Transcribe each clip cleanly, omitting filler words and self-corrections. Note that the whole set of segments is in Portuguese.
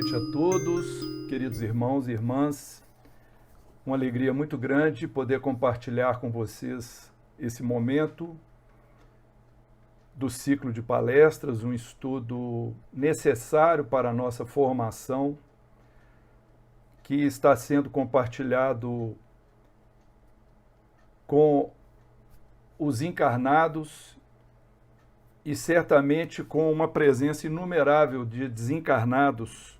noite a todos, queridos irmãos e irmãs. Uma alegria muito grande poder compartilhar com vocês esse momento do ciclo de palestras, um estudo necessário para a nossa formação, que está sendo compartilhado com os encarnados e certamente com uma presença inumerável de desencarnados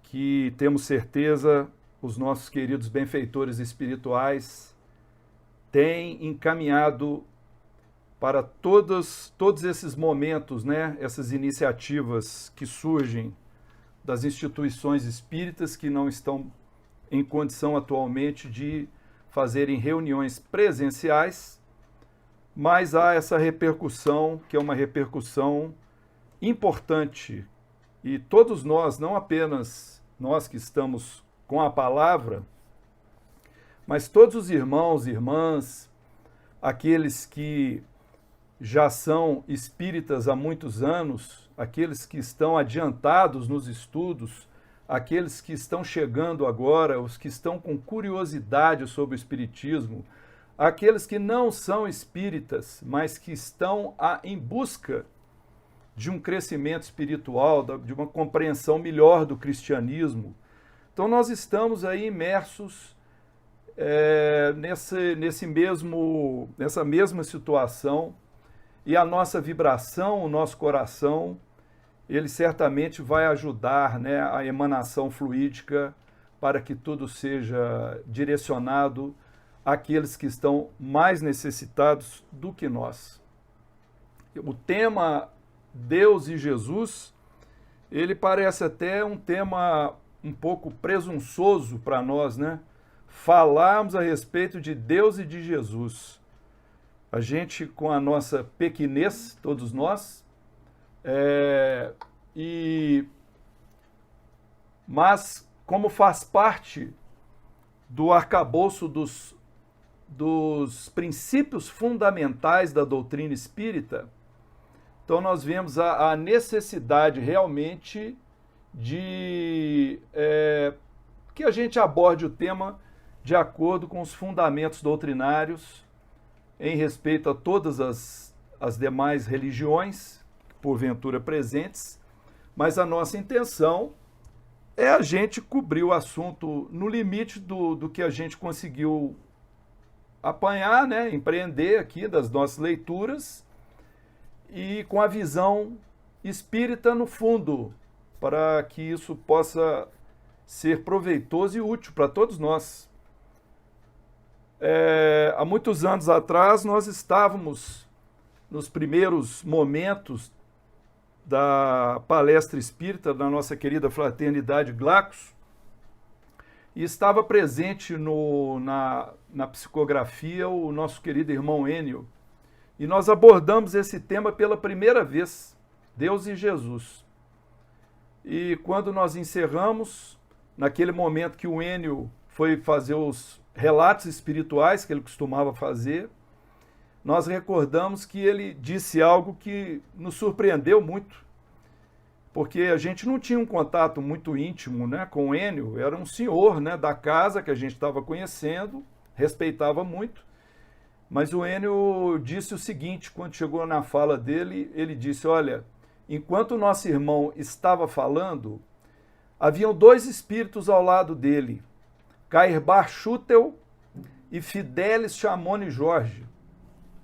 que temos certeza os nossos queridos benfeitores espirituais têm encaminhado para todos esses momentos, né? Essas iniciativas que surgem das instituições espíritas que não estão em condição atualmente de fazerem reuniões presenciais, mas há essa repercussão, que é uma repercussão importante. E todos nós, não apenas nós que estamos com a palavra, mas todos os irmãos e irmãs, aqueles que já são espíritas há muitos anos, aqueles que estão adiantados nos estudos, aqueles que estão chegando agora, os que estão com curiosidade sobre o espiritismo, aqueles que não são espíritas, mas que estão em busca de um crescimento espiritual, de uma compreensão melhor do cristianismo. Então nós estamos aí imersos nessa mesma situação, e a nossa vibração, o nosso coração, ele certamente vai ajudar, né, a emanação fluídica para que tudo seja direcionado àqueles que estão mais necessitados do que nós. O tema Deus e Jesus, ele parece até um tema um pouco presunçoso para nós, né? Falarmos a respeito de Deus e de Jesus. A gente, com a nossa pequenez, todos nós, mas como faz parte do arcabouço dos princípios fundamentais da doutrina espírita, então nós vemos a necessidade realmente de que a gente aborde o tema de acordo com os fundamentos doutrinários em respeito a todas as demais religiões, porventura presentes, mas a nossa intenção é a gente cobrir o assunto no limite do que a gente conseguiu apanhar, né, empreender aqui das nossas leituras e com a visão espírita no fundo, para que isso possa ser proveitoso e útil para todos nós. Há muitos anos atrás, nós estávamos nos primeiros momentos da palestra espírita da nossa querida Fraternidade Glacos, e estava presente na psicografia o nosso querido irmão Enio, e nós abordamos esse tema pela primeira vez, Deus e Jesus. E quando nós encerramos, naquele momento que o Enio foi fazer os relatos espirituais que ele costumava fazer, nós recordamos que ele disse algo que nos surpreendeu muito, porque a gente não tinha um contato muito íntimo, né, com o Enio, era um senhor, né, da casa que a gente estava conhecendo, respeitava muito, mas o Enio disse o seguinte, quando chegou na fala dele, ele disse, olha, enquanto o nosso irmão estava falando, haviam dois espíritos ao lado dele, Cairbar Schutel e Fidelis Chamoni Jorge.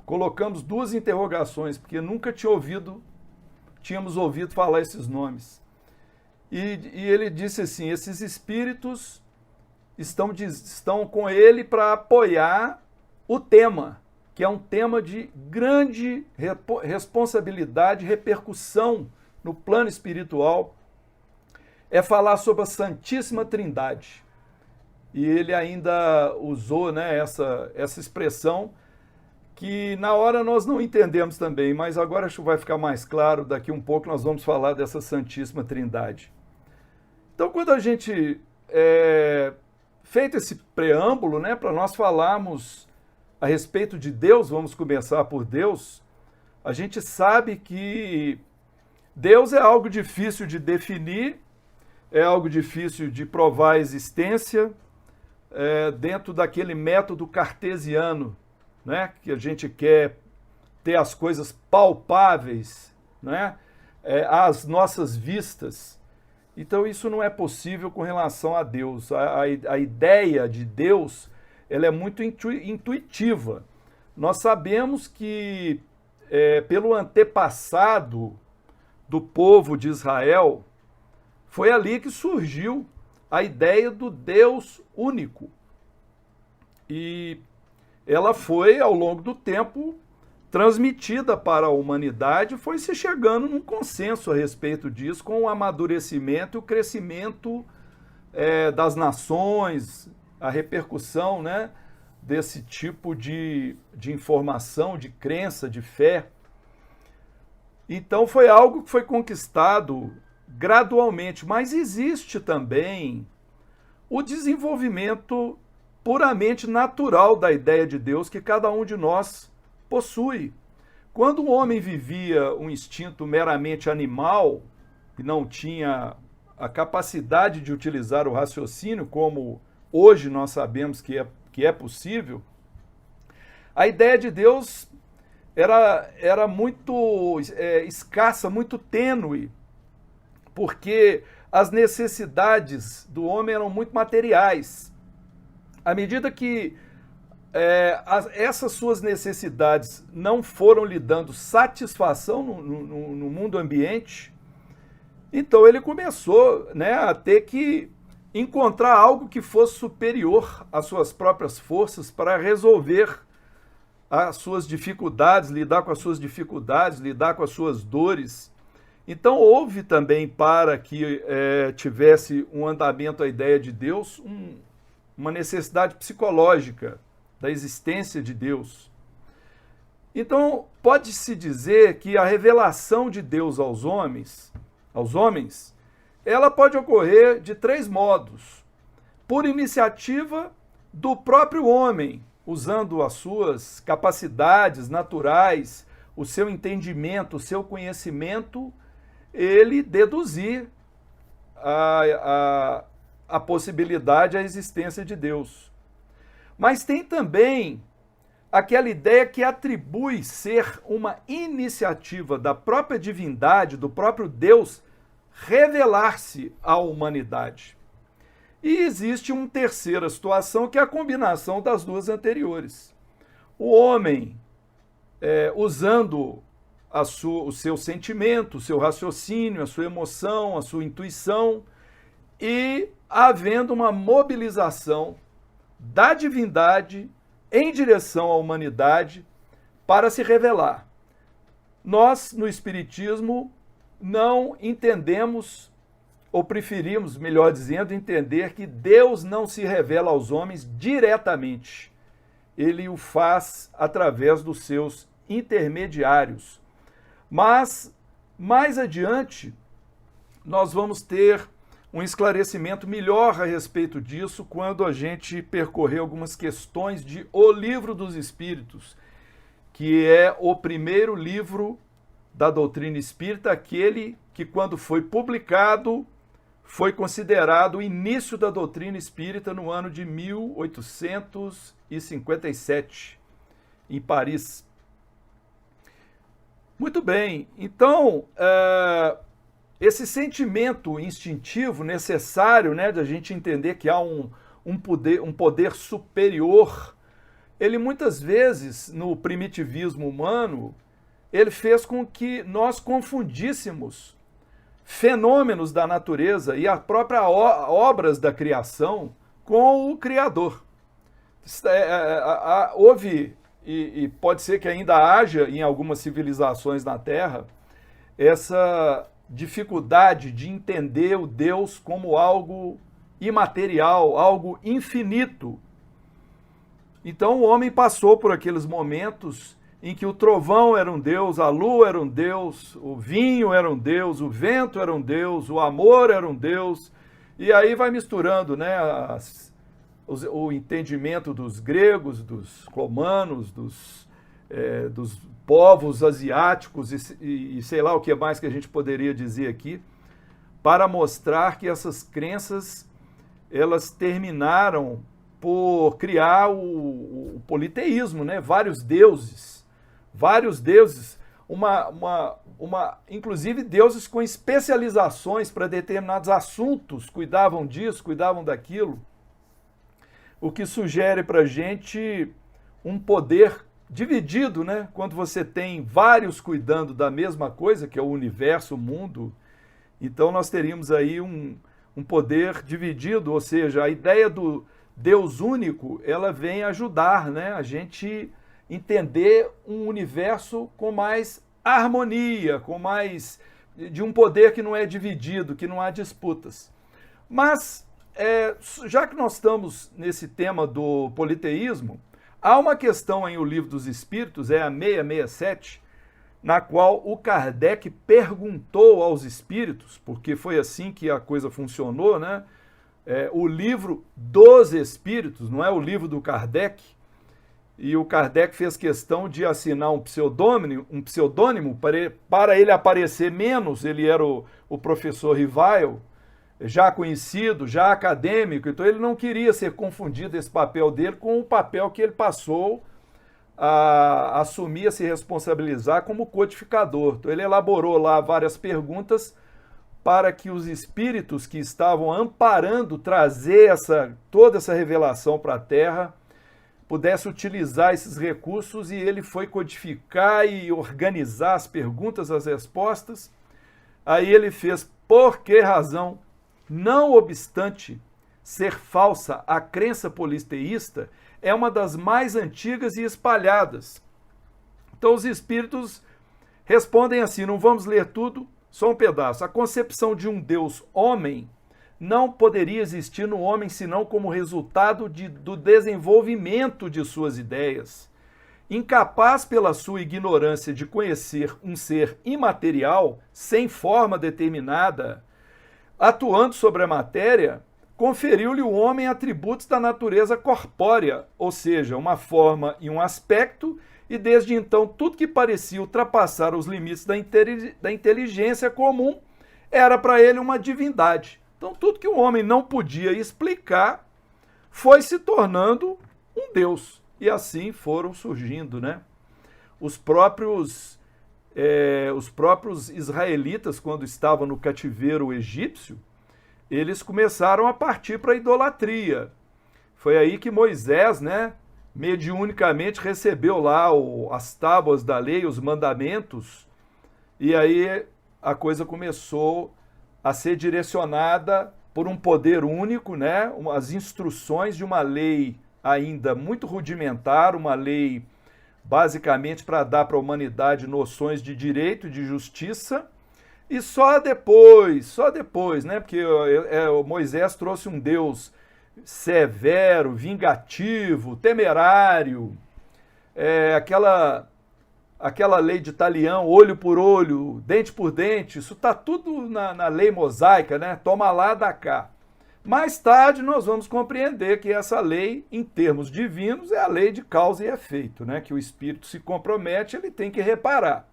Colocamos duas interrogações, porque nunca tínhamos ouvido falar esses nomes. E ele disse assim, esses espíritos estão com ele para apoiar o tema, que é um tema de grande responsabilidade e repercussão no plano espiritual, é falar sobre a Santíssima Trindade. E ele ainda usou, né, essa expressão que na hora nós não entendemos também, mas agora acho que vai ficar mais claro, daqui um pouco nós vamos falar dessa Santíssima Trindade. Então, quando a gente, feito esse preâmbulo, né, para nós falarmos a respeito de Deus, vamos começar por Deus, a gente sabe que Deus é algo difícil de definir é algo difícil de provar a existência, dentro daquele método cartesiano, né? Que a gente quer ter as coisas palpáveis, né? Às nossas vistas. Então isso não é possível com relação a Deus. A ideia de Deus, ela é muito intuitiva. Nós sabemos que pelo antepassado do povo de Israel, foi ali que surgiu a ideia do Deus único. E ela foi, ao longo do tempo, transmitida para a humanidade, foi se chegando num consenso a respeito disso, com o amadurecimento e o crescimento das nações, a repercussão, né, desse tipo de informação, de crença, de fé. Então foi algo que foi conquistado gradualmente, mas existe também o desenvolvimento puramente natural da ideia de Deus que cada um de nós possui. Quando o homem vivia um instinto meramente animal, que não tinha a capacidade de utilizar o raciocínio, como hoje nós sabemos que é possível, a ideia de Deus era muito escassa, muito tênue, porque as necessidades do homem eram muito materiais. À medida que essas suas necessidades não foram lhe dando satisfação no mundo ambiente, então ele começou, né, a ter que encontrar algo que fosse superior às suas próprias forças para resolver as suas dificuldades, lidar com as suas dificuldades, lidar com as suas dores. Então houve também, para que tivesse um andamento a ideia de Deus, uma necessidade psicológica da existência de Deus. Então pode-se dizer que a revelação de Deus aos homens, ela pode ocorrer de 3 modos. Por iniciativa do próprio homem, usando as suas capacidades naturais, o seu entendimento, o seu conhecimento, ele deduzir a possibilidade, a existência de Deus. Mas tem também aquela ideia que atribui ser uma iniciativa da própria divindade, do próprio Deus, revelar-se à humanidade. E existe uma terceira situação, que é a combinação das duas anteriores. O homem, usando o seu sentimento, o seu raciocínio, a sua emoção, a sua intuição, e havendo uma mobilização da divindade em direção à humanidade para se revelar. Nós, no Espiritismo, não entendemos, ou preferimos, melhor dizendo, entender que Deus não se revela aos homens diretamente. Ele o faz através dos seus intermediários. Mas, mais adiante, nós vamos ter um esclarecimento melhor a respeito disso quando a gente percorrer algumas questões de O Livro dos Espíritos, que é o primeiro livro da doutrina espírita, aquele que, quando foi publicado, foi considerado o início da doutrina espírita no ano de 1857, em Paris. Muito bem, então, esse sentimento instintivo necessário, né, de a gente entender que há um poder superior, ele muitas vezes, no primitivismo humano, ele fez com que nós confundíssemos fenômenos da natureza e as próprias obras da criação com o Criador. Houve, e pode ser que ainda haja em algumas civilizações na Terra, essa dificuldade de entender o Deus como algo imaterial, algo infinito. Então o homem passou por aqueles momentos em que o trovão era um Deus, a lua era um Deus, o vinho era um Deus, o vento era um Deus, o amor era um Deus, e aí vai misturando, né, o entendimento dos gregos, dos romanos, dos povos asiáticos e sei lá o que mais que a gente poderia dizer aqui, para mostrar que essas crenças elas terminaram por criar o politeísmo, né? Vários deuses, inclusive deuses com especializações para determinados assuntos, cuidavam disso, cuidavam daquilo, o que sugere para a gente um poder dividido, né? Quando você tem vários cuidando da mesma coisa, que é o universo, o mundo, então nós teríamos aí um poder dividido, ou seja, a ideia do Deus único, ela vem ajudar, né, a gente entender um universo com mais harmonia, com mais de um poder que não é dividido, que não há disputas. Mas, já que nós estamos nesse tema do politeísmo, há uma questão em O Livro dos Espíritos, é a 667, na qual o Kardec perguntou aos espíritos, porque foi assim que a coisa funcionou, né? O livro dos espíritos, não é o livro do Kardec, e o Kardec fez questão de assinar um pseudônimo para ele aparecer menos. Ele era o professor Rivail, já conhecido, já acadêmico, então ele não queria ser confundido esse papel dele com o papel que ele passou a assumir, a se responsabilizar como codificador. Então ele elaborou lá várias perguntas para que os espíritos que estavam amparando trazer toda essa revelação para a Terra pudessem utilizar esses recursos, e ele foi codificar e organizar as perguntas, as respostas. Aí ele fez: por que razão, não obstante ser falsa a crença politeísta, é uma das mais antigas e espalhadas. Então os espíritos respondem assim, não vamos ler tudo, só um pedaço. A concepção de um Deus homem não poderia existir no homem senão como resultado do desenvolvimento de suas ideias. Incapaz pela sua ignorância de conhecer um ser imaterial, sem forma determinada, atuando sobre a matéria, conferiu-lhe o homem atributos da natureza corpórea, ou seja, uma forma e um aspecto, e desde então tudo que parecia ultrapassar os limites da inteligência comum era para ele uma divindade. Então tudo que o homem não podia explicar foi se tornando um Deus. E assim foram surgindo, né? Os próprios israelitas, quando estavam no cativeiro egípcio, eles começaram a partir para a idolatria. Foi aí que Moisés, né, mediunicamente recebeu lá as tábuas da lei, os mandamentos, e aí a coisa começou a ser direcionada por um poder único, né, as instruções de uma lei ainda muito rudimentar, uma lei basicamente para dar para a humanidade noções de direito e de justiça. E só depois, né? Porque o Moisés trouxe um Deus severo, vingativo, temerário, aquela lei de talião, olho por olho, dente por dente, isso está tudo na lei mosaica, né? Toma lá, dá cá. Mais tarde nós vamos compreender que essa lei, em termos divinos, é a lei de causa e efeito, né? Que o espírito se compromete, ele tem que reparar.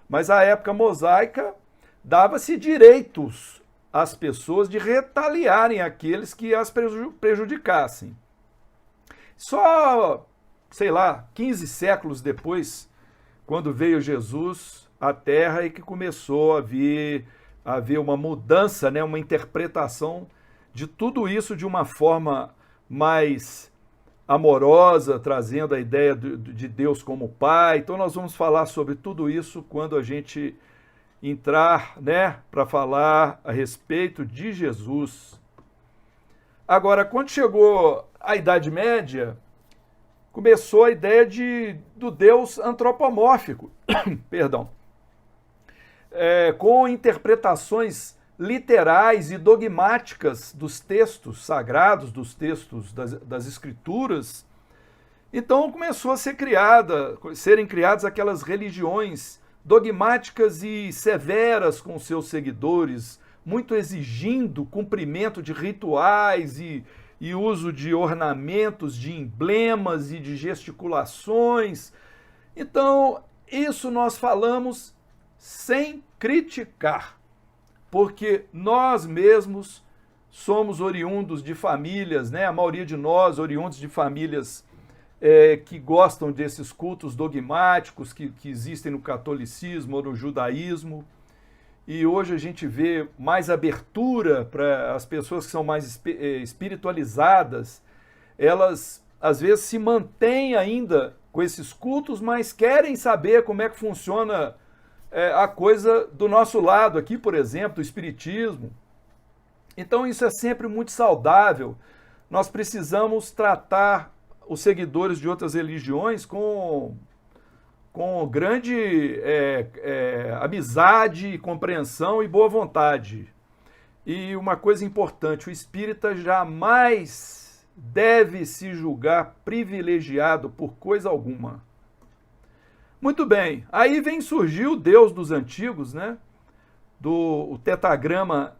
Mas a época mosaica dava-se direitos às pessoas de retaliarem aqueles que as prejudicassem. Só, 15 séculos depois, quando veio Jesus à Terra e que começou a haver uma mudança, né, uma interpretação de tudo isso de uma forma mais amorosa, trazendo a ideia de Deus como Pai. Então nós vamos falar sobre tudo isso quando a gente entrar, né, para falar a respeito de Jesus. Agora, quando chegou a Idade Média, começou a ideia do Deus antropomórfico, perdão, com interpretações literais e dogmáticas dos textos sagrados, dos textos das Escrituras. Então começou a serem criadas aquelas religiões dogmáticas e severas com seus seguidores, muito exigindo cumprimento de rituais e uso de ornamentos, de emblemas e de gesticulações. Então, isso nós falamos sem criticar. porque nós mesmos somos oriundos de famílias, né? A maioria de nós, oriundos de famílias que gostam desses cultos dogmáticos que existem no catolicismo ou no judaísmo. E hoje a gente vê mais abertura para as pessoas que são mais espiritualizadas. Elas, às vezes, se mantêm ainda com esses cultos, mas querem saber como é que funciona a coisa do nosso lado aqui, por exemplo, o espiritismo. Então isso é sempre muito saudável. Nós precisamos tratar os seguidores de outras religiões com grande amizade, compreensão e boa vontade. E uma coisa importante, o espírita jamais deve se julgar privilegiado por coisa alguma. Muito bem, aí vem surgir o Deus dos antigos, né? O tetragrama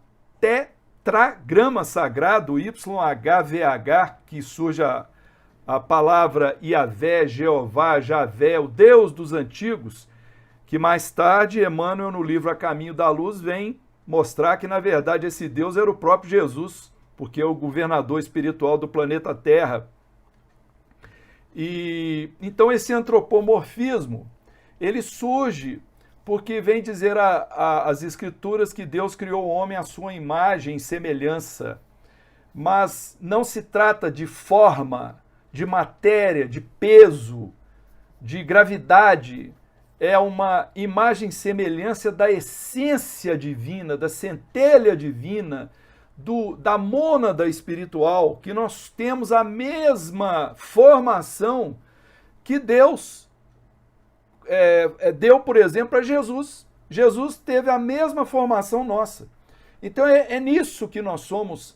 sagrado, YHVH, que surge a palavra Yahvé, Jeová, Javé, o Deus dos antigos, que mais tarde Emmanuel, no livro A Caminho da Luz, vem mostrar que, na verdade, esse Deus era o próprio Jesus, porque é o governador espiritual do planeta Terra. E então esse antropomorfismo, ele surge porque vem dizer as Escrituras que Deus criou o homem à sua imagem e semelhança, mas não se trata de forma, de matéria, de peso, de gravidade. É uma imagem e semelhança da essência divina, da centelha divina, da mônada espiritual, que nós temos a mesma formação que Deus deu, por exemplo, a Jesus. Jesus teve a mesma formação nossa. Então é nisso que nós somos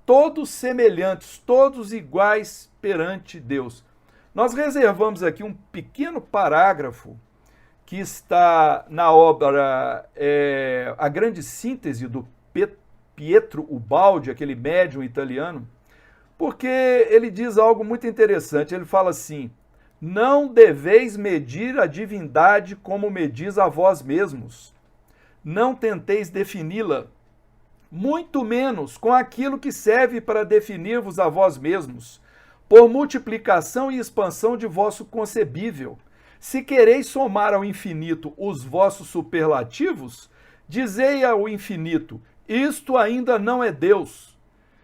todos semelhantes, todos iguais perante Deus. Nós reservamos aqui um pequeno parágrafo que está na obra A Grande Síntese, do Pietro Ubaldi, aquele médium italiano, porque ele diz algo muito interessante. Ele fala assim: não deveis medir a divindade como medis a vós mesmos. Não tenteis defini-la, muito menos com aquilo que serve para definir-vos a vós mesmos, por multiplicação e expansão de vosso concebível. Se quereis somar ao infinito os vossos superlativos, dizei ao infinito: isto ainda não é Deus.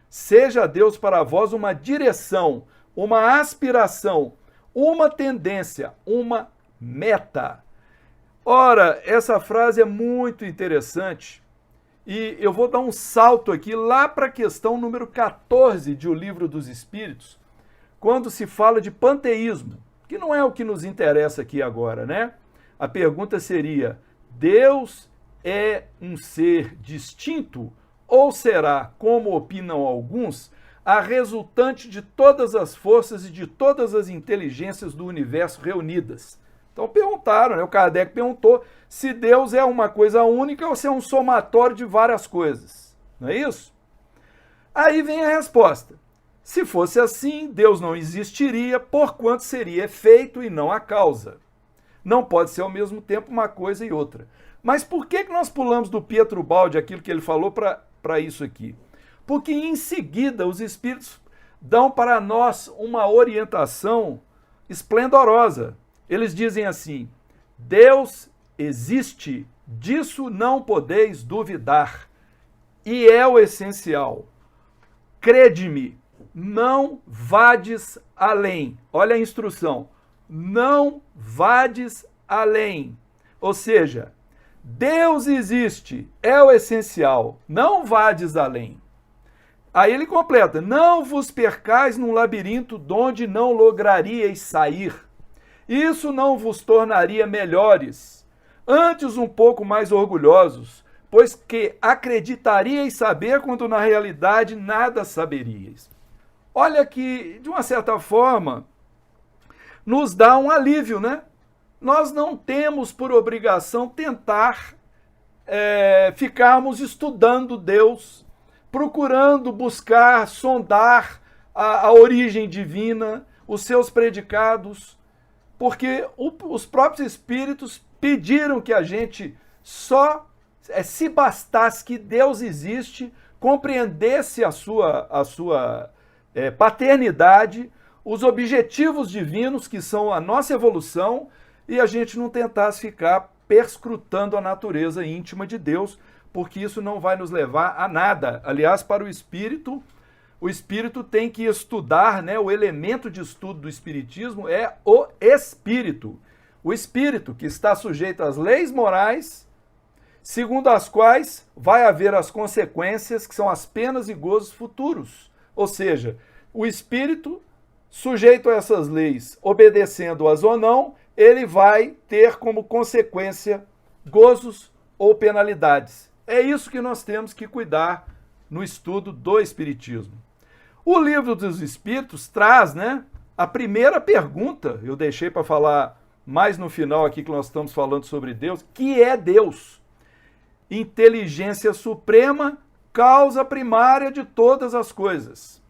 Seja Deus para vós uma direção, uma aspiração, uma tendência, uma meta. Ora, essa frase é muito interessante e eu vou dar um salto aqui lá para a questão número 14 de O Livro dos Espíritos, quando se fala de panteísmo, que não é o que nos interessa aqui agora, né? A pergunta seria: Deus é um ser distinto ou será, como opinam alguns, a resultante de todas as forças e de todas as inteligências do universo reunidas? Então perguntaram, né? O Kardec perguntou se Deus é uma coisa única ou se é um somatório de várias coisas. Não é isso? Aí vem a resposta. Se fosse assim, Deus não existiria, porquanto seria efeito e não a causa. Não pode ser ao mesmo tempo uma coisa e outra. Mas por que nós pulamos do Pietro Ubaldi aquilo que ele falou para isso aqui? Porque em seguida os espíritos dão para nós uma orientação esplendorosa. Eles dizem assim: Deus existe, disso não podeis duvidar, e é o essencial. Crede-me, não vades além. Olha a instrução: não vades além. Ou seja, Deus existe, é o essencial, não vades além. Aí ele completa: não vos percais num labirinto donde não lograríeis sair. Isso não vos tornaria melhores, antes um pouco mais orgulhosos, pois que acreditaríeis saber quando na realidade nada saberíeis. Olha que, de uma certa forma, nos dá um alívio, né? Nós não temos por obrigação tentar ficarmos estudando Deus, procurando buscar, sondar a origem divina, os seus predicados, porque os próprios espíritos pediram que a gente só Se bastasse que Deus existe, compreendesse a sua paternidade, os objetivos divinos, que são a nossa evolução, e a gente não tentasse ficar perscrutando a natureza íntima de Deus, porque isso não vai nos levar a nada. Aliás, para o espírito tem que estudar, né? O elemento de estudo do espiritismo é o espírito. O espírito que está sujeito às leis morais, segundo as quais vai haver as consequências, que são as penas e gozos futuros. Ou seja, o espírito, sujeito a essas leis, obedecendo-as ou não, ele vai ter como consequência gozos ou penalidades. É isso que nós temos que cuidar no estudo do espiritismo. O Livro dos Espíritos traz, né, a primeira pergunta, eu deixei para falar mais no final aqui que nós estamos falando sobre Deus, que é Deus? Inteligência suprema, causa primária de todas as coisas.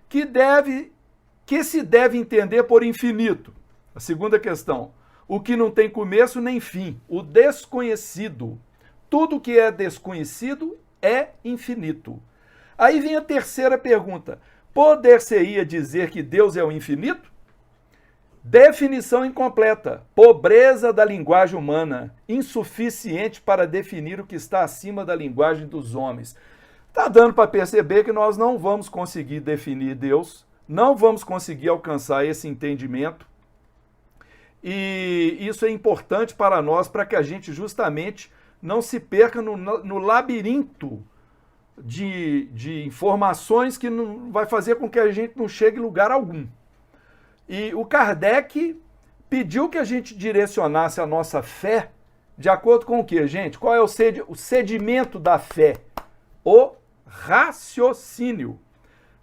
Que se deve entender por infinito? A segunda questão. O que não tem começo nem fim, o desconhecido. Tudo que é desconhecido é infinito. Aí vem a terceira pergunta. Poder-se-ia dizer que Deus é o infinito? Definição incompleta. Pobreza da linguagem humana, insuficiente para definir o que está acima da linguagem dos homens. Está dando para perceber que nós não vamos conseguir definir Deus, não vamos conseguir alcançar esse entendimento. E isso é importante para nós, para que a gente justamente não se perca no labirinto de informações que não vai fazer com que a gente não chegue em lugar algum. E o Kardec pediu que a gente direcionasse a nossa fé de acordo com o quê, gente? Qual é o sedimento da fé? O raciocínio.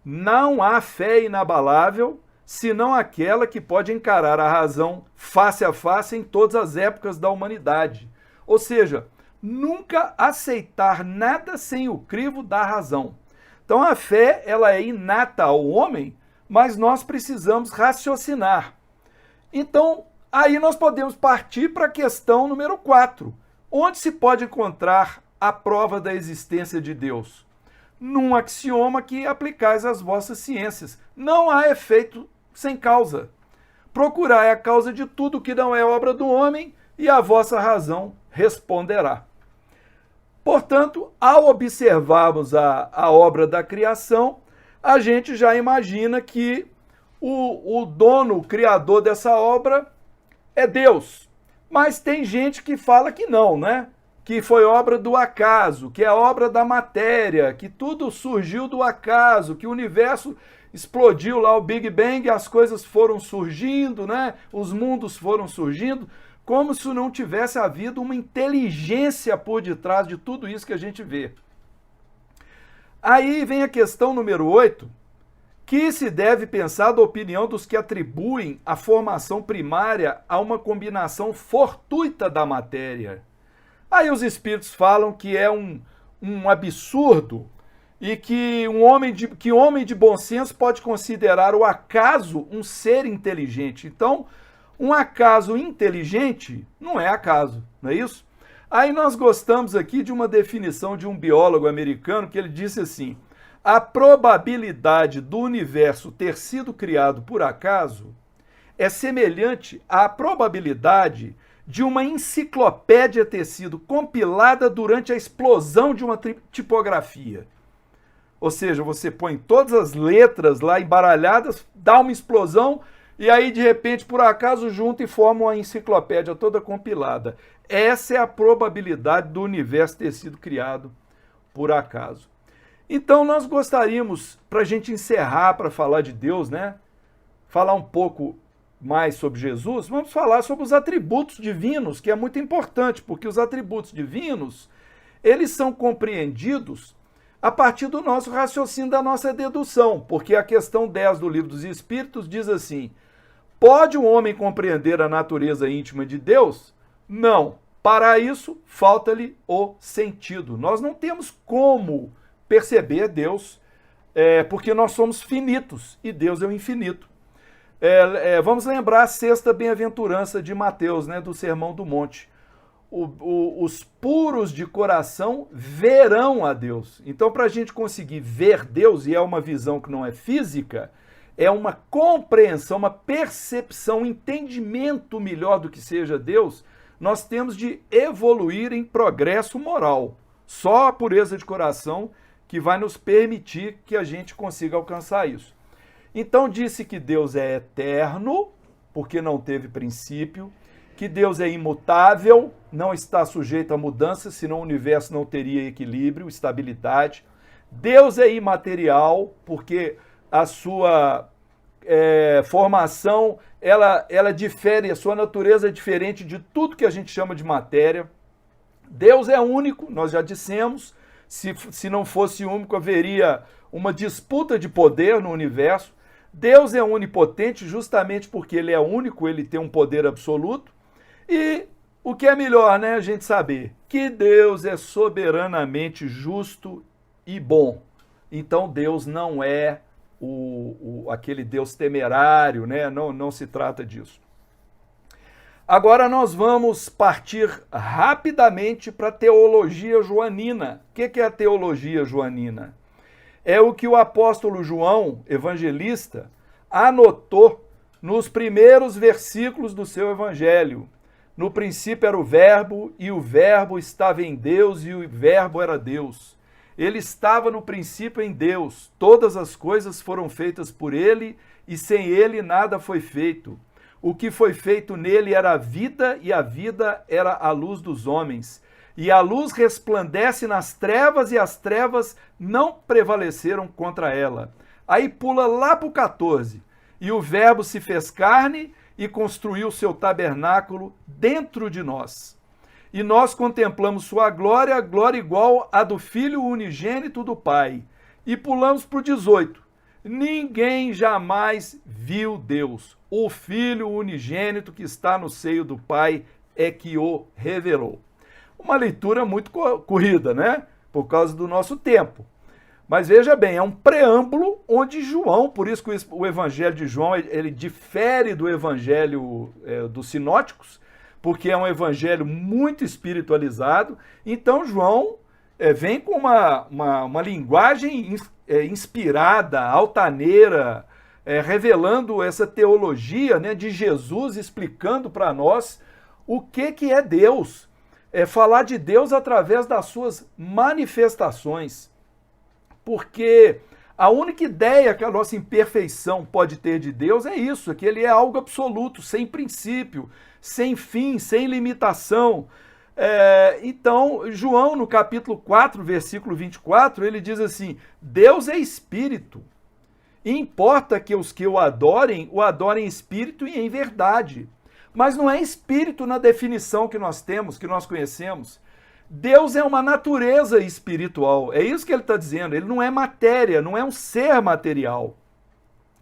Não há fé inabalável, senão aquela que pode encarar a razão face a face em todas as épocas da humanidade. Ou seja, nunca aceitar nada sem o crivo da razão. Então a fé, ela é inata ao homem, mas nós precisamos raciocinar. Então, aí nós podemos partir para a questão número 4. Onde se pode encontrar a prova da existência de Deus? Num axioma que aplicais às vossas ciências. Não há efeito sem causa. Procurai a causa de tudo que não é obra do homem e a vossa razão responderá. Portanto, ao observarmos a obra da criação, a gente já imagina que o dono, o criador dessa obra é Deus. Mas tem gente que fala que não, né? Que foi obra do acaso, que é obra da matéria, que tudo surgiu do acaso, que o universo explodiu lá, o Big Bang, as coisas foram surgindo, né? Os mundos foram surgindo, como se não tivesse havido uma inteligência por detrás de tudo isso que a gente vê. Aí vem a questão número 8, que se deve pensar da opinião dos que atribuem a formação primária a uma combinação fortuita da matéria. Aí os espíritos falam que é um absurdo e que homem de bom senso pode considerar o acaso um ser inteligente. Então, um acaso inteligente não é acaso, não é isso? Aí nós gostamos aqui de uma definição de um biólogo americano que ele disse assim: a probabilidade do universo ter sido criado por acaso é semelhante à probabilidade de uma enciclopédia ter sido compilada durante a explosão de uma tipografia. Ou seja, você põe todas as letras lá embaralhadas, dá uma explosão e aí de repente, por acaso, junta e forma uma enciclopédia toda compilada. Essa é a probabilidade do universo ter sido criado por acaso. Então nós gostaríamos, para a gente encerrar, para falar de Deus, né? Falar um pouco mais sobre Jesus, vamos falar sobre os atributos divinos, que é muito importante, porque os atributos divinos, eles são compreendidos a partir do nosso raciocínio, da nossa dedução, porque a questão 10 do Livro dos Espíritos diz assim: pode um homem compreender a natureza íntima de Deus? Não. Para isso, falta-lhe o sentido. Nós não temos como perceber Deus, porque nós somos finitos e Deus é o infinito. Vamos lembrar a sexta bem-aventurança de Mateus, né, do Sermão do Monte. os puros de coração verão a Deus. Então, para a gente conseguir ver Deus, e é uma visão que não é física, é uma compreensão, uma percepção, um entendimento melhor do que seja Deus, nós temos de evoluir em progresso moral. Só a pureza de coração que vai nos permitir que a gente consiga alcançar isso. Então, disse que Deus é eterno, porque não teve princípio, que Deus é imutável, não está sujeito a mudanças, senão o universo não teria equilíbrio, estabilidade. Deus é imaterial, porque a sua formação, ela difere, a sua natureza é diferente de tudo que a gente chama de matéria. Deus é único, nós já dissemos, se não fosse único haveria uma disputa de poder no universo. Deus é onipotente justamente porque ele é único, ele tem um poder absoluto. E o que é melhor, né, a gente saber? Que Deus é soberanamente justo e bom. Então Deus não é aquele Deus temerário, né? Não se trata disso. Agora nós vamos partir rapidamente para a teologia joanina. O que é a teologia joanina? É o que o apóstolo João, evangelista, anotou nos primeiros versículos do seu evangelho. No princípio era o Verbo, e o Verbo estava em Deus, e o Verbo era Deus. Ele estava no princípio em Deus. Todas as coisas foram feitas por ele, e sem ele nada foi feito. O que foi feito nele era a vida, e a vida era a luz dos homens. E a luz resplandece nas trevas, e as trevas não prevaleceram contra ela. Aí pula lá para o 14. E o Verbo se fez carne e construiu seu tabernáculo dentro de nós. E nós contemplamos sua glória, glória igual à do Filho unigênito do Pai. E pulamos para o 18. Ninguém jamais viu Deus. O Filho unigênito que está no seio do Pai é que o revelou. Uma leitura muito corrida, né? Por causa do nosso tempo. Mas veja bem, é um preâmbulo onde João, por isso que o evangelho de João, ele difere do evangelho dos sinóticos, porque é um evangelho muito espiritualizado. Então João vem com uma linguagem inspirada, altaneira, revelando essa teologia, né, de Jesus, explicando para nós o que é Deus. Falar de Deus através das suas manifestações. Porque a única ideia que a nossa imperfeição pode ter de Deus é isso, que ele é algo absoluto, sem princípio, sem fim, sem limitação. Então, João, no capítulo 4, versículo 24, ele diz assim: Deus é espírito, e importa que os que o adorem em espírito e em verdade. Mas não é espírito na definição que nós temos, que nós conhecemos. Deus é uma natureza espiritual, é isso que ele está dizendo, ele não é matéria, não é um ser material.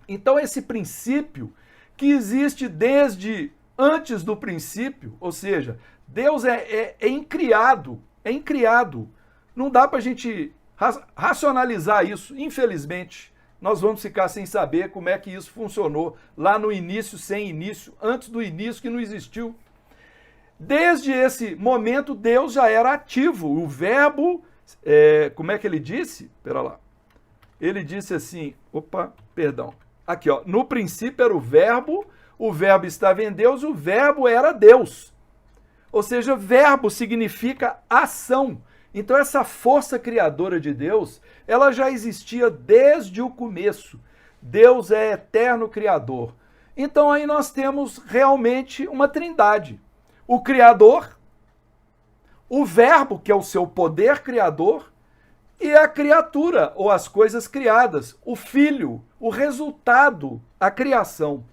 Então esse princípio que existe desde antes do princípio, ou seja, Deus é incriado, não dá para a gente racionalizar isso, infelizmente. Nós vamos ficar sem saber como é que isso funcionou lá no início, sem início, antes do início que não existiu. Desde esse momento, Deus já era ativo. O verbo, como é que ele disse? Espera lá. Ele disse assim, aqui ó, no princípio era o verbo estava em Deus, o verbo era Deus. Ou seja, verbo significa ação. Então essa força criadora de Deus, ela já existia desde o começo. Deus é eterno criador. Então aí nós temos realmente uma trindade. O Criador, o Verbo, que é o seu poder criador, e a criatura, ou as coisas criadas, o Filho, o resultado, a criação.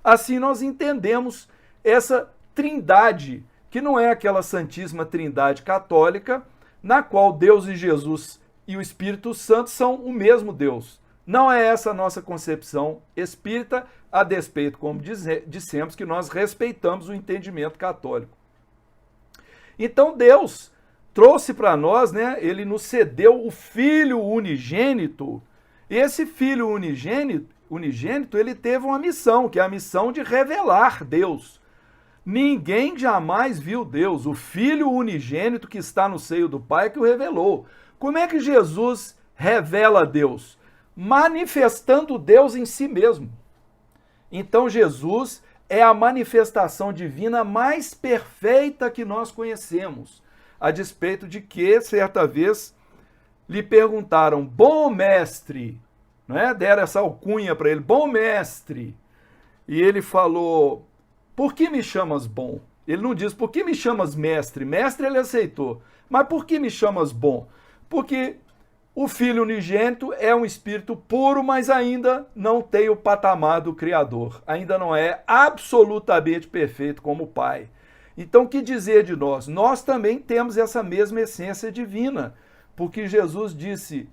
Assim nós entendemos essa trindade, que não é aquela Santíssima Trindade católica, na qual Deus e Jesus e o Espírito Santo são o mesmo Deus. Não é essa a nossa concepção espírita, a despeito, como dissemos, que nós respeitamos o entendimento católico. Então Deus trouxe para nós, né, ele nos cedeu o Filho unigênito. Esse Filho unigênito, ele teve uma missão, que é a missão de revelar Deus. Ninguém jamais viu Deus, o Filho unigênito que está no seio do Pai que o revelou. Como é que Jesus revela Deus? Manifestando Deus em si mesmo. Então Jesus é a manifestação divina mais perfeita que nós conhecemos, a despeito de que, certa vez, lhe perguntaram, bom mestre, né? Deram essa alcunha para ele, bom mestre, e ele falou, por que me chamas bom? Ele não diz, por que me chamas mestre? Mestre ele aceitou, mas por que me chamas bom? Porque o Filho unigênito é um espírito puro, mas ainda não tem o patamar do Criador. Ainda não é absolutamente perfeito como o Pai. Então, o que dizer de nós? Nós também temos essa mesma essência divina, porque Jesus disse,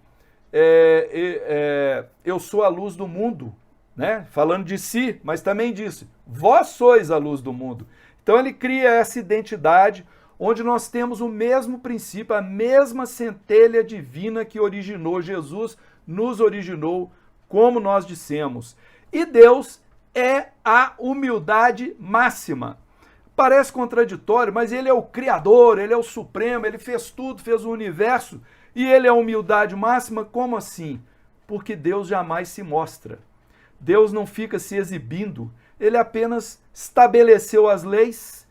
eu sou a luz do mundo, né? Falando de si, mas também disse, vós sois a luz do mundo. Então, ele cria essa identidade onde nós temos o mesmo princípio, a mesma centelha divina que originou Jesus, nos originou, como nós dissemos. E Deus é a humildade máxima. Parece contraditório, mas ele é o Criador, ele é o Supremo, ele fez tudo, fez o universo, e ele é a humildade máxima, como assim? Porque Deus jamais se mostra. Deus não fica se exibindo, ele apenas estabeleceu as leis,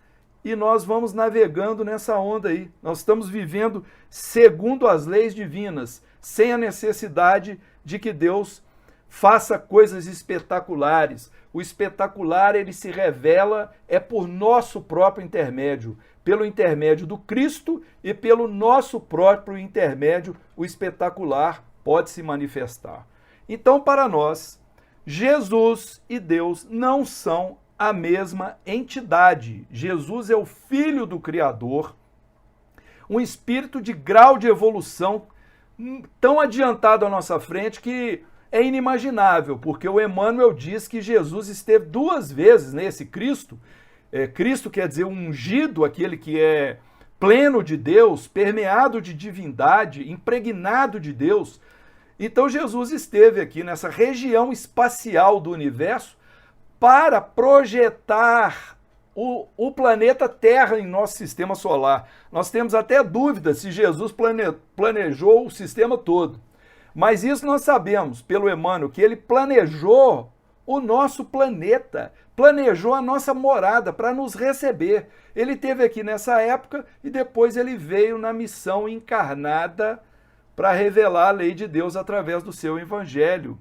e nós vamos navegando nessa onda aí. Nós estamos vivendo segundo as leis divinas, sem a necessidade de que Deus faça coisas espetaculares. O espetacular, ele se revela, é por nosso próprio intermédio, pelo intermédio do Cristo e pelo nosso próprio intermédio, o espetacular pode se manifestar. Então, para nós, Jesus e Deus não são a mesma entidade. Jesus é o Filho do Criador, um espírito de grau de evolução tão adiantado à nossa frente que é inimaginável, porque o Emmanuel diz que Jesus esteve 2 vezes nesse Cristo. Cristo quer dizer ungido, aquele que é pleno de Deus, permeado de divindade, impregnado de Deus. Então Jesus esteve aqui nessa região espacial do universo para projetar o planeta Terra em nosso sistema solar. Nós temos até dúvida se Jesus planejou o sistema todo. Mas isso nós sabemos, pelo Emmanuel, que ele planejou o nosso planeta, planejou a nossa morada para nos receber. Ele esteve aqui nessa época e depois ele veio na missão encarnada para revelar a lei de Deus através do seu evangelho.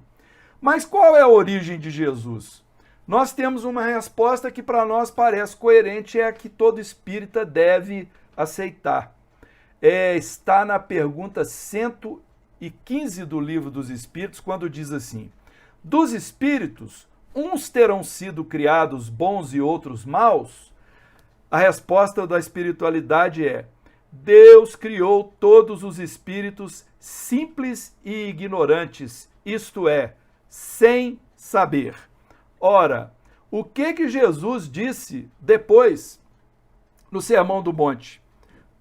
Mas qual é a origem de Jesus? Nós temos uma resposta que para nós parece coerente, é a que todo espírita deve aceitar. Está na pergunta 115 do Livro dos Espíritos, quando diz assim, dos espíritos, uns terão sido criados bons e outros maus? A resposta da espiritualidade é, Deus criou todos os espíritos simples e ignorantes, isto é, sem saber. Ora, o que Jesus disse depois no Sermão do Monte?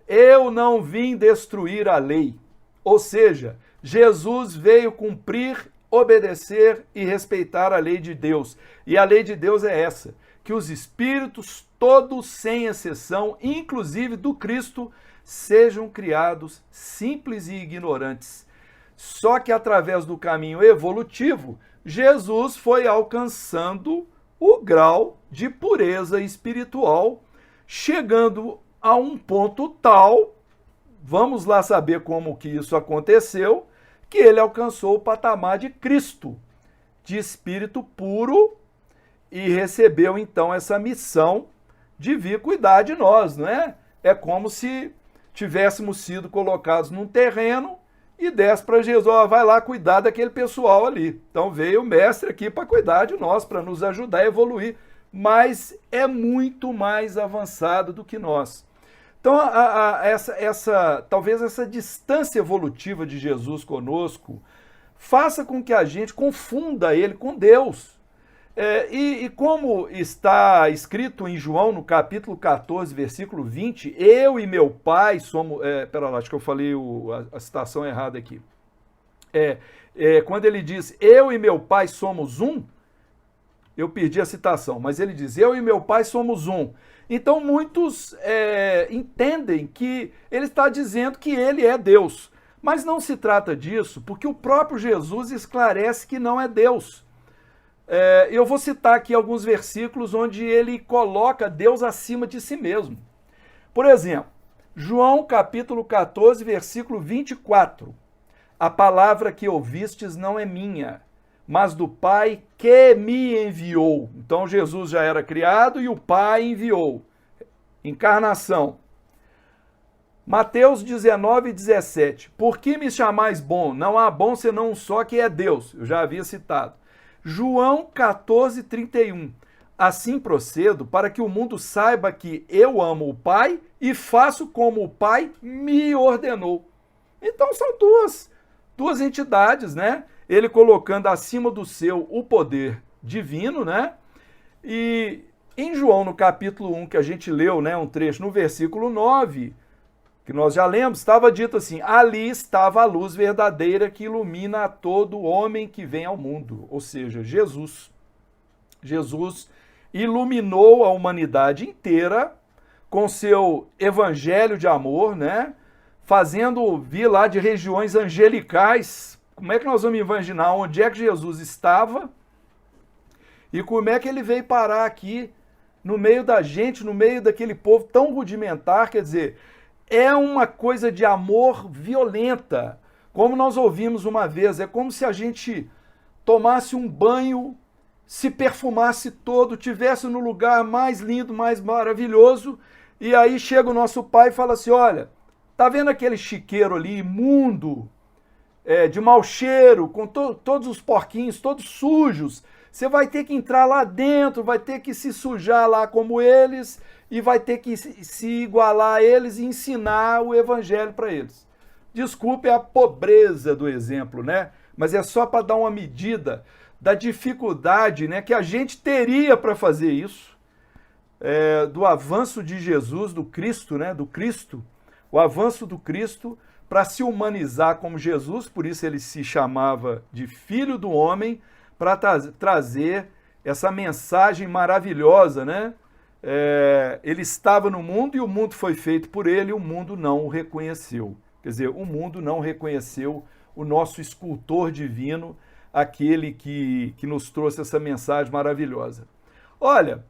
Eu não vim destruir a lei. Ou seja, Jesus veio cumprir, obedecer e respeitar a lei de Deus. E a lei de Deus é essa, que os espíritos, todos sem exceção, inclusive do Cristo, sejam criados simples e ignorantes. Só que através do caminho evolutivo, Jesus foi alcançando o grau de pureza espiritual, chegando a um ponto tal, vamos lá saber como que isso aconteceu, que ele alcançou o patamar de Cristo, de espírito puro, e recebeu então essa missão de vir cuidar de nós, não é? É como se tivéssemos sido colocados num terreno e desse para Jesus, vai lá cuidar daquele pessoal ali. Então veio o mestre aqui para cuidar de nós, para nos ajudar a evoluir, mas é muito mais avançado do que nós. Então, talvez essa distância evolutiva de Jesus conosco faça com que a gente confunda ele com Deus. E como está escrito em João, no capítulo 14, versículo 20, eu e meu pai somos... Pera lá, acho que eu falei a citação errada aqui. Quando ele diz, eu e meu pai somos um, Eu perdi a citação, mas ele diz, eu e meu pai somos um. Então muitos entendem que ele está dizendo que ele é Deus. Mas não se trata disso, porque o próprio Jesus esclarece que não é Deus. Eu vou citar aqui alguns versículos onde ele coloca Deus acima de si mesmo. Por exemplo, João capítulo 14, versículo 24. A palavra que ouvistes não é minha, mas do Pai que me enviou. Então Jesus já era criado e o Pai enviou. Encarnação. Mateus 19, 17. Por que me chamais bom? Não há bom senão um só, que é Deus. Eu já havia citado. João 14, 31. Assim procedo para que o mundo saiba que eu amo o Pai e faço como o Pai me ordenou. Então são duas entidades, né? Ele colocando acima do seu o poder divino, né? E em João, no capítulo 1, que a gente leu, né, um trecho, no versículo 9, que nós já lemos, estava dito assim, ali estava a luz verdadeira que ilumina a todo homem que vem ao mundo, ou seja, Jesus. Jesus iluminou a humanidade inteira com seu evangelho de amor, né? Fazendo vir lá de regiões angelicais. Como é que nós vamos imaginar onde é que Jesus estava e como é que ele veio parar aqui no meio da gente, no meio daquele povo tão rudimentar? Quer dizer, é uma coisa de amor violenta. Como nós ouvimos uma vez, é como se a gente tomasse um banho, se perfumasse todo, tivesse no lugar mais lindo, mais maravilhoso, e aí chega o nosso pai e fala assim, olha, tá vendo aquele chiqueiro ali, imundo, de mau cheiro, com todos os porquinhos, todos sujos, você vai ter que entrar lá dentro, vai ter que se sujar lá como eles, e vai ter que se igualar a eles e ensinar o evangelho para eles. Desculpe a pobreza do exemplo, né? Mas é só para dar uma medida da dificuldade, né, que a gente teria para fazer isso, do avanço de Jesus, do Cristo, né, do Cristo, o avanço do Cristo para se humanizar como Jesus, por isso ele se chamava de Filho do Homem, para trazer essa mensagem maravilhosa, né? Ele estava no mundo e o mundo foi feito por ele e o mundo não o reconheceu. Quer dizer, o mundo não reconheceu o nosso escultor divino, aquele que nos trouxe essa mensagem maravilhosa. Olha,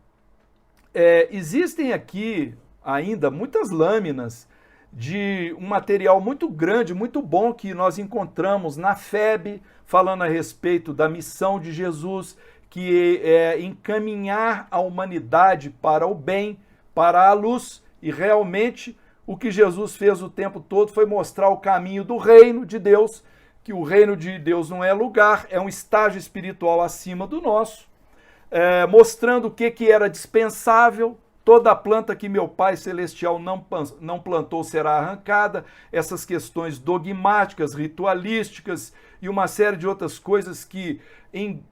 existem aqui ainda muitas lâminas de um material muito grande, muito bom que nós encontramos na FEB, falando a respeito da missão de Jesus, que é encaminhar a humanidade para o bem, para a luz, e realmente o que Jesus fez o tempo todo foi mostrar o caminho do reino de Deus, que o reino de Deus não é lugar, é um estágio espiritual acima do nosso, mostrando o que era dispensável. Toda planta que meu Pai Celestial não plantou será arrancada. Essas questões dogmáticas, ritualísticas e uma série de outras coisas que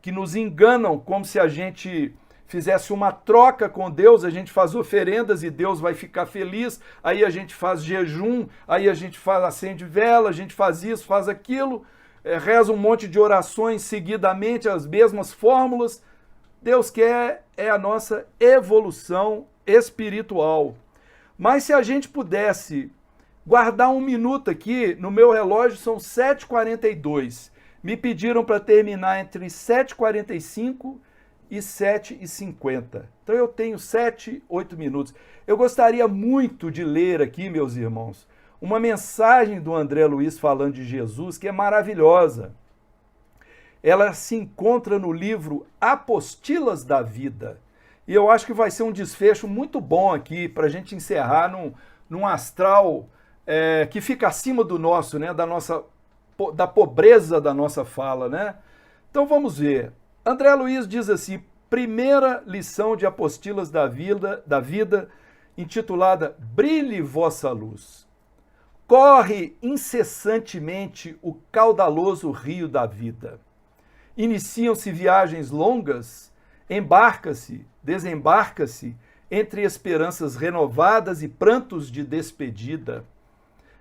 nos enganam, como se a gente fizesse uma troca com Deus, a gente faz oferendas e Deus vai ficar feliz, aí a gente faz jejum, aí a gente acende vela, a gente faz isso, faz aquilo, reza um monte de orações seguidamente, as mesmas fórmulas. Deus quer a nossa evolução espiritual. Mas se a gente pudesse guardar um minuto aqui, no meu relógio são 7h42. Me pediram para terminar entre 7h45 e 7h50. Então eu tenho 8 minutos. Eu gostaria muito de ler aqui, meus irmãos, uma mensagem do André Luiz falando de Jesus, que é maravilhosa. Ela se encontra no livro Apostilas da Vida. E eu acho que vai ser um desfecho muito bom aqui para a gente encerrar num astral que fica acima do nosso, né? Da pobreza da nossa fala, né? Então vamos ver. André Luiz diz assim, primeira lição de Apostilas da vida, intitulada Brilhe vossa luz. Corre incessantemente o caudaloso rio da vida. Iniciam-se viagens longas, embarca-se, desembarca-se, entre esperanças renovadas e prantos de despedida.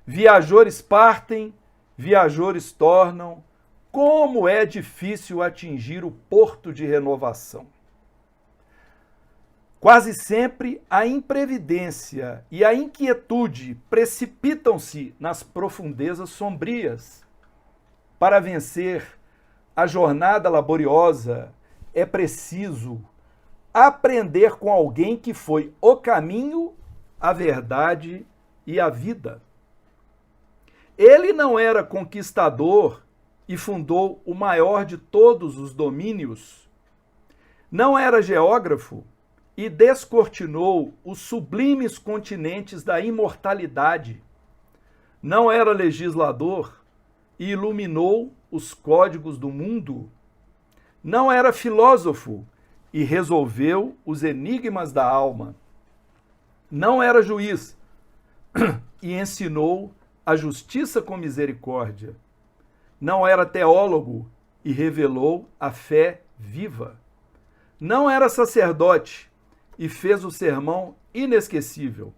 Viajores partem, viajores tornam, como é difícil atingir o porto de renovação. Quase sempre a imprevidência e a inquietude precipitam-se nas profundezas sombrias. Para vencer a jornada laboriosa, é preciso aprender com alguém que foi o caminho, a verdade e a vida. Ele não era conquistador e fundou o maior de todos os domínios. Não era geógrafo e descortinou os sublimes continentes da imortalidade. Não era legislador e iluminou os códigos do mundo. Não era filósofo e resolveu os enigmas da alma. Não era juiz e ensinou a justiça com misericórdia. Não era teólogo e revelou a fé viva. Não era sacerdote e fez o sermão inesquecível.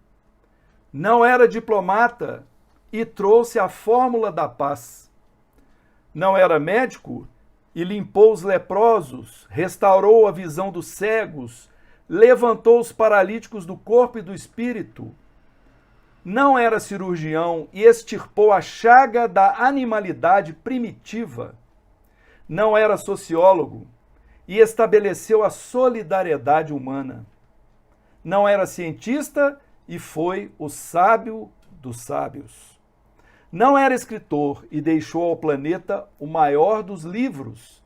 Não era diplomata e trouxe a fórmula da paz. Não era médico e limpou os leprosos, restaurou a visão dos cegos, levantou os paralíticos do corpo e do espírito. Não era cirurgião e extirpou a chaga da animalidade primitiva. Não era sociólogo e estabeleceu a solidariedade humana. Não era cientista e foi o sábio dos sábios. Não era escritor e deixou ao planeta o maior dos livros.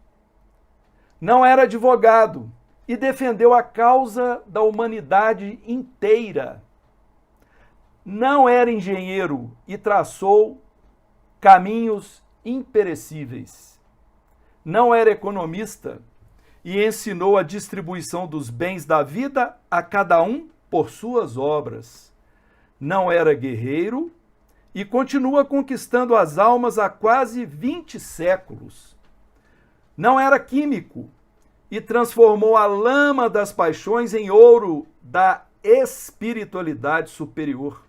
Não era advogado e defendeu a causa da humanidade inteira. Não era engenheiro e traçou caminhos imperecíveis. Não era economista e ensinou a distribuição dos bens da vida a cada um por suas obras. Não era guerreiro e continua conquistando as almas há quase 20 séculos. Não era químico e transformou a lama das paixões em ouro da espiritualidade superior.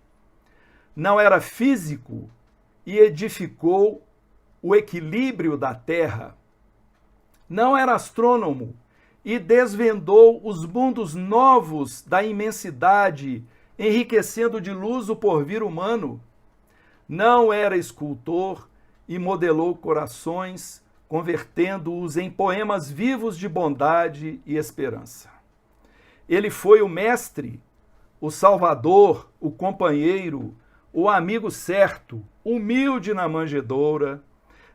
Não era físico e edificou o equilíbrio da terra. Não era astrônomo e desvendou os mundos novos da imensidade, enriquecendo de luz o porvir humano. Não era escultor e modelou corações, convertendo-os em poemas vivos de bondade e esperança. Ele foi o mestre, o salvador, o companheiro, o amigo certo, humilde na manjedoura,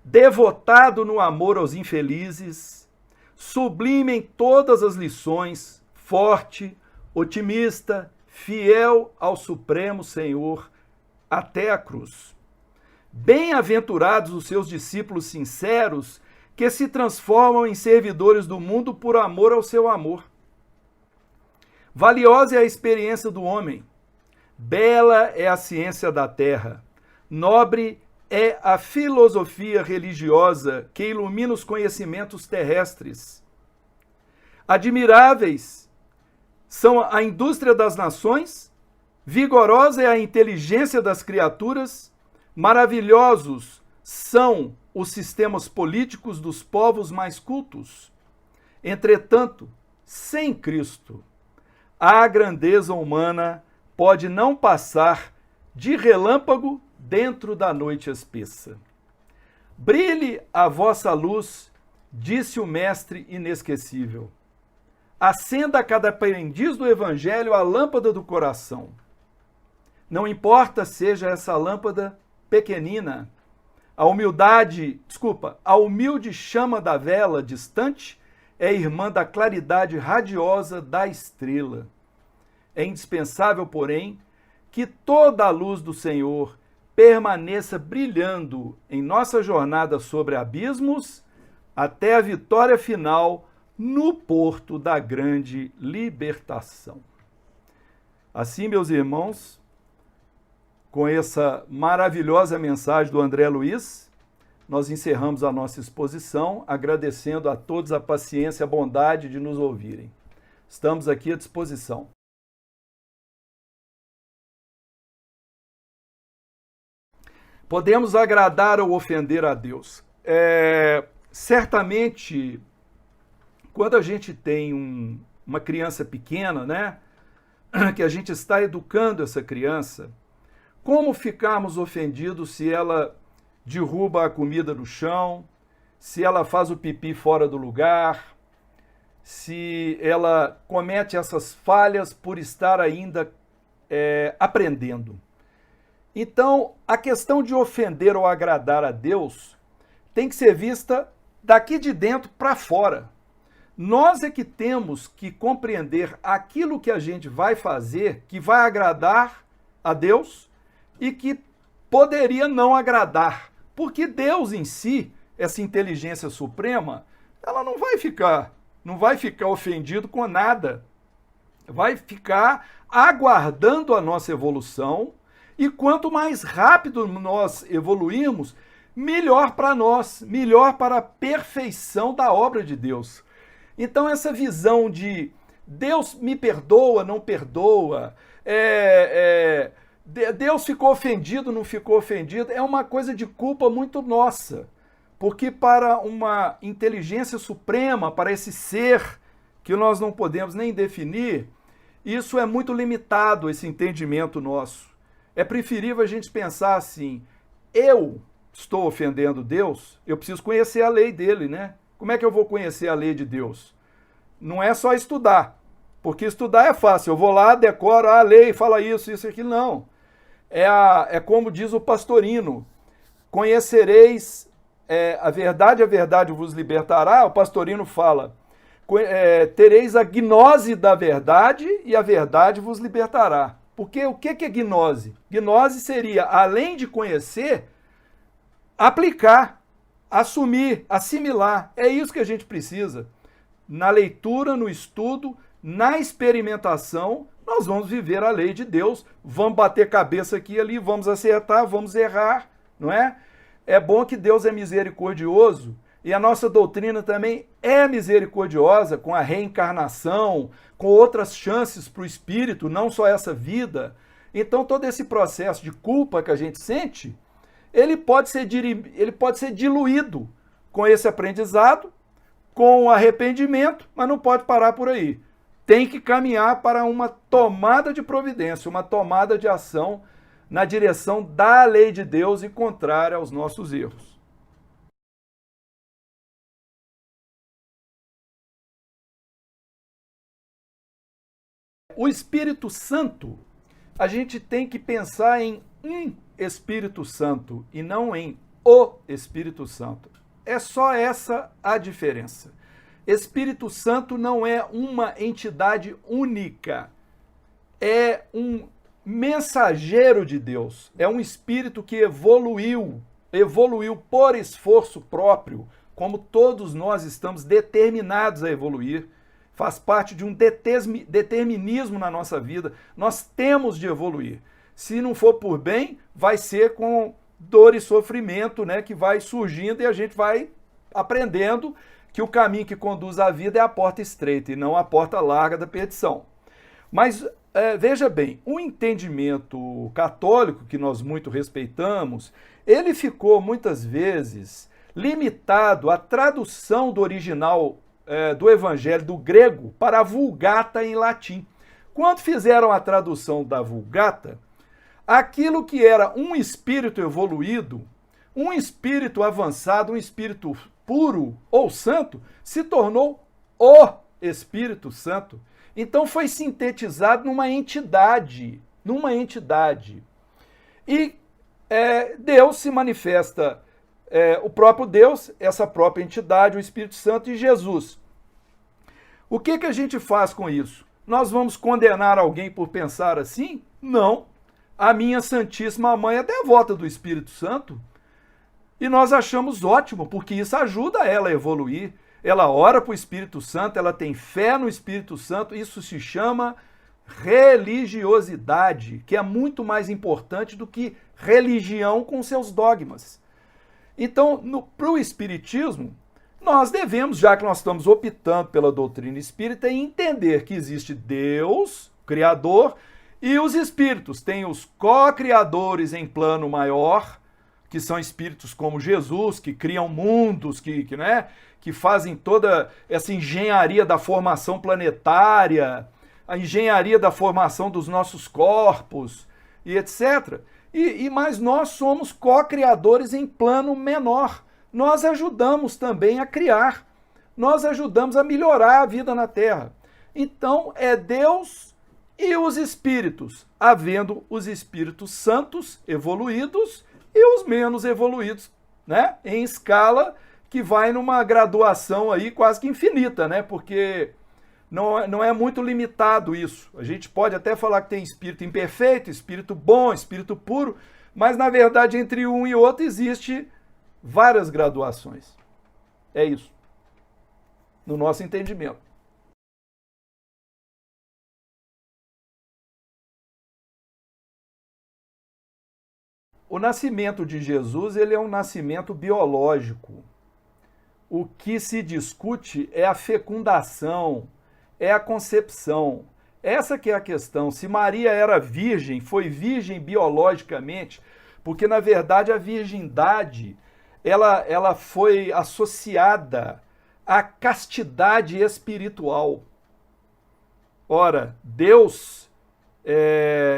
devotado no amor aos infelizes, sublime em todas as lições, forte, otimista, fiel ao Supremo Senhor, até a cruz. Bem-aventurados os seus discípulos sinceros, que se transformam em servidores do mundo por amor ao seu amor. Valiosa é a experiência do homem, bela é a ciência da terra, nobre é a filosofia religiosa que ilumina os conhecimentos terrestres. Admiráveis são a indústria das nações, vigorosa é a inteligência das criaturas, maravilhosos são os sistemas políticos dos povos mais cultos. Entretanto, sem Cristo, a grandeza humana pode não passar de relâmpago dentro da noite espessa. Brilhe a vossa luz, disse o Mestre inesquecível. Acenda a cada aprendiz do Evangelho a lâmpada do coração. Não importa seja essa lâmpada pequenina, a humilde chama da vela distante é irmã da claridade radiosa da estrela. É indispensável, porém, que toda a luz do Senhor permaneça brilhando em nossa jornada sobre abismos até a vitória final no porto da grande libertação. Assim, meus irmãos, com essa maravilhosa mensagem do André Luiz, nós encerramos a nossa exposição, agradecendo a todos a paciência e a bondade de nos ouvirem. Estamos aqui à disposição. Podemos agradar ou ofender a Deus. Certamente, quando a gente tem uma criança pequena, né? Que a gente está educando essa criança, como ficarmos ofendidos se ela derruba a comida no chão, se ela faz o pipi fora do lugar, se ela comete essas falhas por estar ainda aprendendo. Então, a questão de ofender ou agradar a Deus tem que ser vista daqui de dentro para fora. Nós é que temos que compreender aquilo que a gente vai fazer, que vai agradar a Deus e que poderia não agradar. Porque Deus em si, essa inteligência suprema, ela não vai ficar ofendido com nada. Vai ficar aguardando a nossa evolução, e quanto mais rápido nós evoluirmos, melhor para nós, melhor para a perfeição da obra de Deus. Então essa visão de Deus me perdoa, não perdoa, Deus ficou ofendido, não ficou ofendido, é uma coisa de culpa muito nossa. Porque para uma inteligência suprema, para esse ser que nós não podemos nem definir, isso é muito limitado, esse entendimento nosso. É preferível a gente pensar assim, eu estou ofendendo Deus, eu preciso conhecer a lei dele, né? Como é que eu vou conhecer a lei de Deus? Não é só estudar, porque estudar é fácil. Eu vou lá, decoro a lei, fala isso, isso, aquilo. Não. É como diz o Pastorino, conhecereis a verdade vos libertará. O Pastorino fala, tereis a gnose da verdade e a verdade vos libertará. Porque o que é gnose? Gnose seria, além de conhecer, aplicar, assumir, assimilar. É isso que a gente precisa. Na leitura, no estudo, na experimentação, nós vamos viver a lei de Deus, vamos bater cabeça aqui e ali, vamos acertar, vamos errar, não é? É bom que Deus é misericordioso e a nossa doutrina também é misericordiosa com a reencarnação, com outras chances para o espírito, não só essa vida. Então todo esse processo de culpa que a gente sente, ele pode ser diluído com esse aprendizado, com arrependimento, mas não pode parar por aí. Tem que caminhar para uma tomada de providência, uma tomada de ação na direção da lei de Deus e contrária aos nossos erros. O Espírito Santo, a gente tem que pensar em um Espírito Santo e não em o Espírito Santo. É só essa a diferença. Espírito Santo não é uma entidade única, é um mensageiro de Deus, é um espírito que evoluiu por esforço próprio, como todos nós estamos determinados a evoluir, faz parte de um determinismo na nossa vida, nós temos de evoluir. Se não for por bem, vai ser com dor e sofrimento, né, que vai surgindo e a gente vai aprendendo que o caminho que conduz à vida é a porta estreita e não a porta larga da perdição. Mas veja bem, o entendimento católico, que nós muito respeitamos, ele ficou muitas vezes limitado à tradução do original do Evangelho do grego para a Vulgata em latim. Quando fizeram a tradução da Vulgata, aquilo que era um espírito evoluído, um espírito avançado, um espírito puro ou santo, se tornou o Espírito Santo. Então foi sintetizado numa entidade. E Deus se manifesta, o próprio Deus, essa própria entidade, o Espírito Santo e Jesus. O que a gente faz com isso? Nós vamos condenar alguém por pensar assim? Não. A minha Santíssima Mãe é devota do Espírito Santo. E nós achamos ótimo, porque isso ajuda ela a evoluir. Ela ora para o Espírito Santo, ela tem fé no Espírito Santo, isso se chama religiosidade, que é muito mais importante do que religião com seus dogmas. Então, para o Espiritismo, nós devemos, já que nós estamos optando pela doutrina espírita, entender que existe Deus, Criador, e os espíritos. Tem os co-criadores em plano maior, que são espíritos como Jesus, que criam mundos, que fazem toda essa engenharia da formação planetária, a engenharia da formação dos nossos corpos e etc. Mas nós somos co-criadores em plano menor. Nós ajudamos também a criar, nós ajudamos a melhorar a vida na Terra. Então é Deus e os espíritos, havendo os espíritos santos evoluídos e os menos evoluídos, né? Em escala que vai numa graduação aí quase que infinita, né? Porque não é muito limitado isso. A gente pode até falar que tem espírito imperfeito, espírito bom, espírito puro, mas na verdade entre um e outro existe várias graduações. É isso, no nosso entendimento. O nascimento de Jesus, ele é um nascimento biológico. O que se discute é a fecundação, é a concepção. Essa que é a questão. Se Maria era virgem, foi virgem biologicamente, porque na verdade a virgindade ela foi associada à castidade espiritual. Ora, Deus,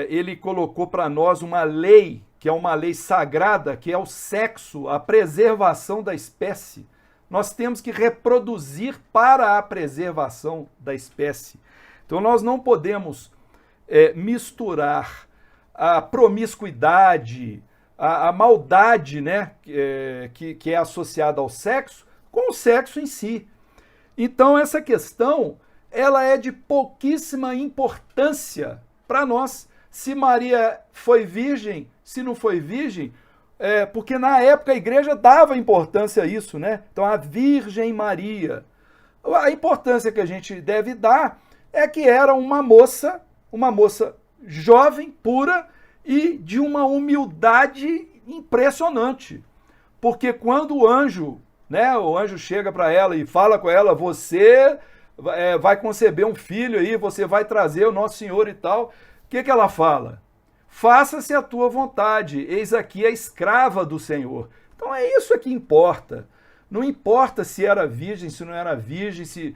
ele colocou para nós uma lei, que é uma lei sagrada, que é o sexo, a preservação da espécie. Nós temos que reproduzir para a preservação da espécie. Então nós não podemos misturar a promiscuidade, a maldade, né, que é associada ao sexo, com o sexo em si. Então essa questão ela é de pouquíssima importância para nós. Se Maria foi virgem, se não foi virgem, porque na época a igreja dava importância a isso, né? Então a Virgem Maria. A importância que a gente deve dar é que era uma moça jovem, pura e de uma humildade impressionante. Porque quando o anjo chega para ela e fala com ela, você vai conceber um filho aí, você vai trazer o nosso Senhor e tal. O que ela fala? Faça-se a tua vontade, eis aqui a escrava do Senhor. Então é isso que importa. Não importa se era virgem, se não era virgem, se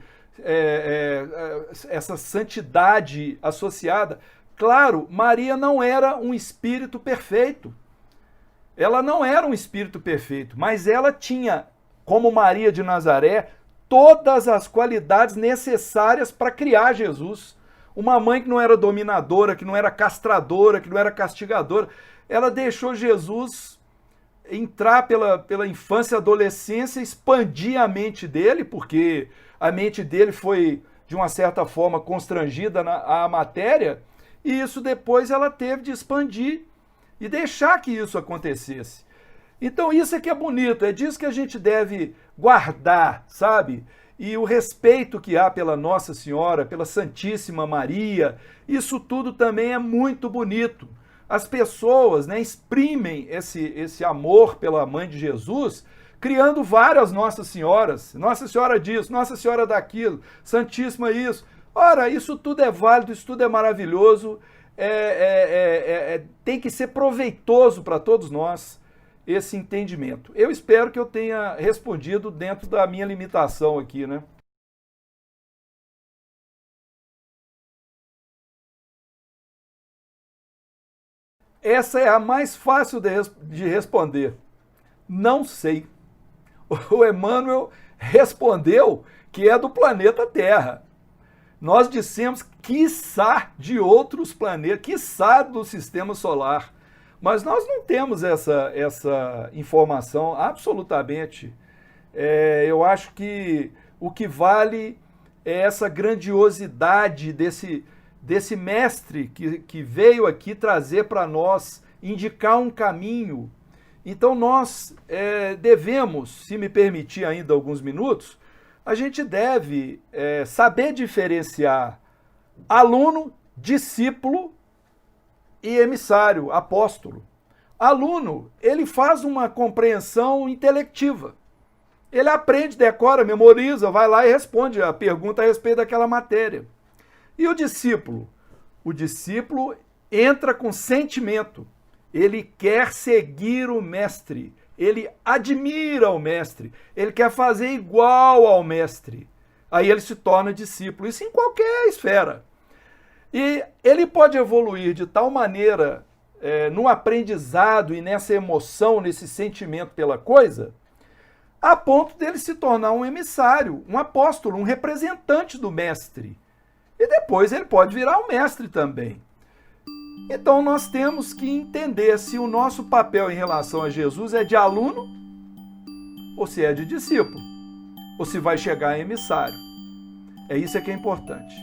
essa santidade associada. Claro, Maria não era um espírito perfeito. Ela não era um espírito perfeito, mas ela tinha, como Maria de Nazaré, todas as qualidades necessárias para criar Jesus. Uma mãe que não era dominadora, que não era castradora, que não era castigadora, ela deixou Jesus entrar pela infância e adolescência, expandir a mente dele, porque a mente dele foi, de uma certa forma, constrangida à matéria, e isso depois ela teve de expandir e deixar que isso acontecesse. Então isso é que é bonito, é disso que a gente deve guardar, sabe? E o respeito que há pela Nossa Senhora, pela Santíssima Maria, isso tudo também é muito bonito. As pessoas, né, exprimem esse amor pela Mãe de Jesus, criando várias Nossas Senhoras. Nossa Senhora disso, Nossa Senhora daquilo, Santíssima isso. Ora, isso tudo é válido, isso tudo é maravilhoso, tem que ser proveitoso para todos nós esse entendimento. Eu espero que eu tenha respondido dentro da minha limitação aqui, né? Essa é a mais fácil de responder. Não sei. O Emmanuel respondeu que é do planeta Terra. Nós dissemos, quiçá de outros planetas, quiçá do sistema solar. Mas nós não temos essa informação absolutamente. Eu acho que o que vale é essa grandiosidade desse mestre que veio aqui trazer para nós, indicar um caminho. Então nós devemos, se me permitir ainda alguns minutos, a gente deve saber diferenciar aluno, discípulo e emissário, apóstolo. Aluno, ele faz uma compreensão intelectiva. Ele aprende, decora, memoriza, vai lá e responde a pergunta a respeito daquela matéria. E o discípulo? O discípulo entra com sentimento. Ele quer seguir o mestre, ele admira o mestre, ele quer fazer igual ao mestre. Aí ele se torna discípulo, isso em qualquer esfera. E ele pode evoluir de tal maneira no aprendizado e nessa emoção, nesse sentimento pela coisa, a ponto dele se tornar um emissário, um apóstolo, um representante do mestre. E depois ele pode virar um mestre também. Então nós temos que entender se o nosso papel em relação a Jesus é de aluno ou se é de discípulo, ou se vai chegar a emissário. É isso que é importante.